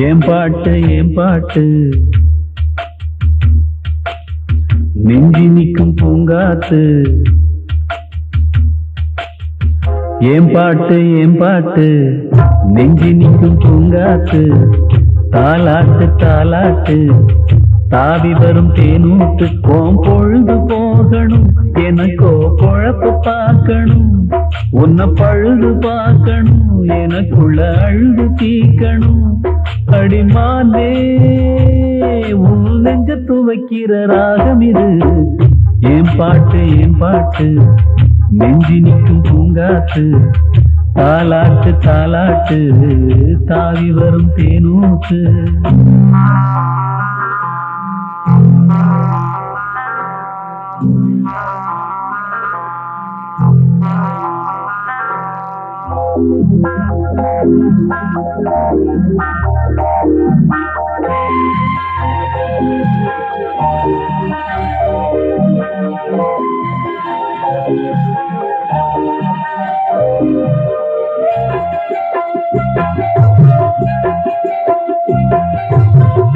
ஏன் பாட்டு ஏன் பாட்டு நெஞ்சி நிற்கும் பூங்காத்து ஏன் பாட்டு நெஞ்சி நிற்கும் பூங்காத்து தாலாட்டு தாலாட்டு தாவி வரும் தேனூட்டு கோம் பொழுது போகணும் எனக்கோ பொழப்பு பார்க்கணும் உன்னை பழுது பார்க்கணும் எனக்குள்ள அழுது தீக்கணும் அடிமானே உன் நெஞ்ச துவைக்கிற ராகம் இது ஏன் பாட்டு நெஞ்சி நிற்கும் பூங்காத்து தாலாட்டு தாலாட்டு தாவி வரும் தேனூத்து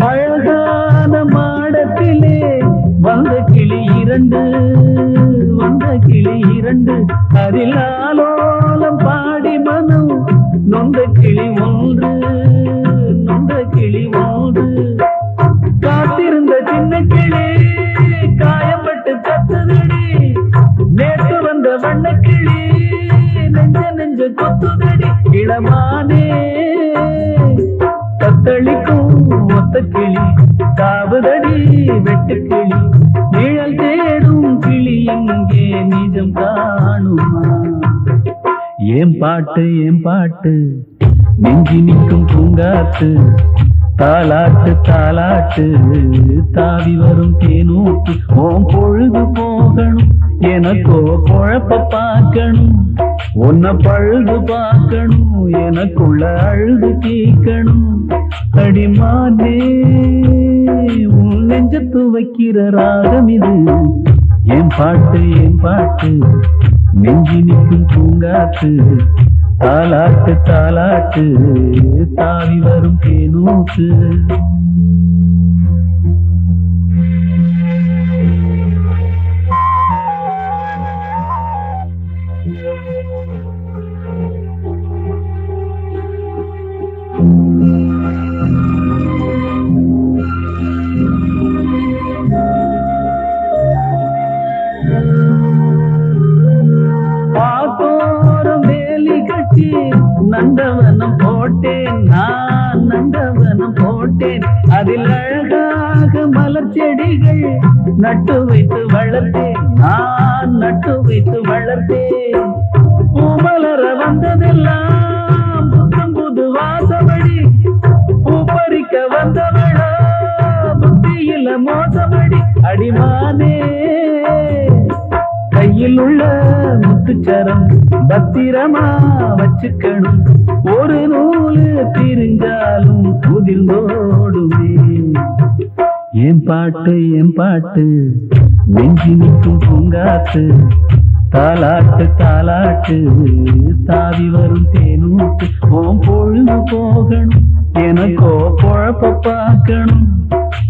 அழகான மாடத்திலே வந்த கிளி இரண்டு அதில் ஆலோலம் பாடி மனம் நொந்த கிளி ஒன்று காத்திருந்த சின்ன கிளி காயப்பட்டு கத்துதடி நேற்று வந்த வண்ண கிளி நெஞ்ச கொத்துதடி இளமானே தத்தளிக்கும் ஒத்த கிளி காவுதடி வெட்டு கிளி நிழல் தேடும் கிளி எங்கே நிஜம் காணுமா ஏன் பாட்டு நெஞ்சி நிற்கும் பூங்காத்து தாலாட்டு தாலாட்டு தாவி வரும் தேனூட்டு ஓம் பொழுது போகணும் எனக்கோ பொழப்ப பார்க்கணும் உன்னை பழுது பார்க்கணும் எனக்குள்ள அழுது தீக்கணும் அடிமானே உன் நெஞ்ச துவைக்கிற ராகம் இது ஏன் பாட்டு நெஞ்சி நிற்கும் பூங்காத்து தாலாட்டு தாலாட்டு தாவி வரும் தேனூத்து நந்தவனம் போட்டேன் நான் நந்தவனம் போட்டேன் அதில் அழகாக மலர் செடிகள் நட்டு வைத்து வளர்த்தேன் நான் நட்டு வைத்து வளர்த்தேன் பூமலர வந்ததெல்லாம் புத்தம் புது வாசமடி பூ பறிக்க வந்தவளா புத்தியில மோசமடி அடிமானே கையில் உள்ள முத்துச்சரம் பத்திரமா வச்சுக்கணும் ஒரு நூலு பிரிஞ்சாலும் புதிர்ந்தோடுமே ஏன் பாட்டு நெஞ்சி நிற்கும் பூங்காத்து தாலாட்டு தாலாட்டு தாவி வரும் தேனூட்டு ஓம் பொழுது போகணும் எனக்கோ பொழப்ப பார்க்கணும்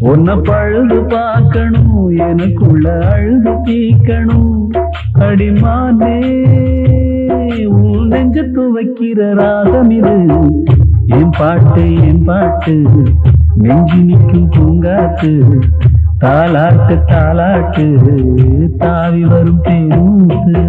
உன்னை பழுது பார்க்கணும் எனக்குள்ள அழுது தீக்கணும் அடிமானே உன் நெஞ்ச துவைக்கிற ராகம் இது ஏன் பாட்டு நெஞ்சி நிற்கும் பூங்காத்து தாலாட்டு தாலாட்டு தாவி வரும் தேனூத்து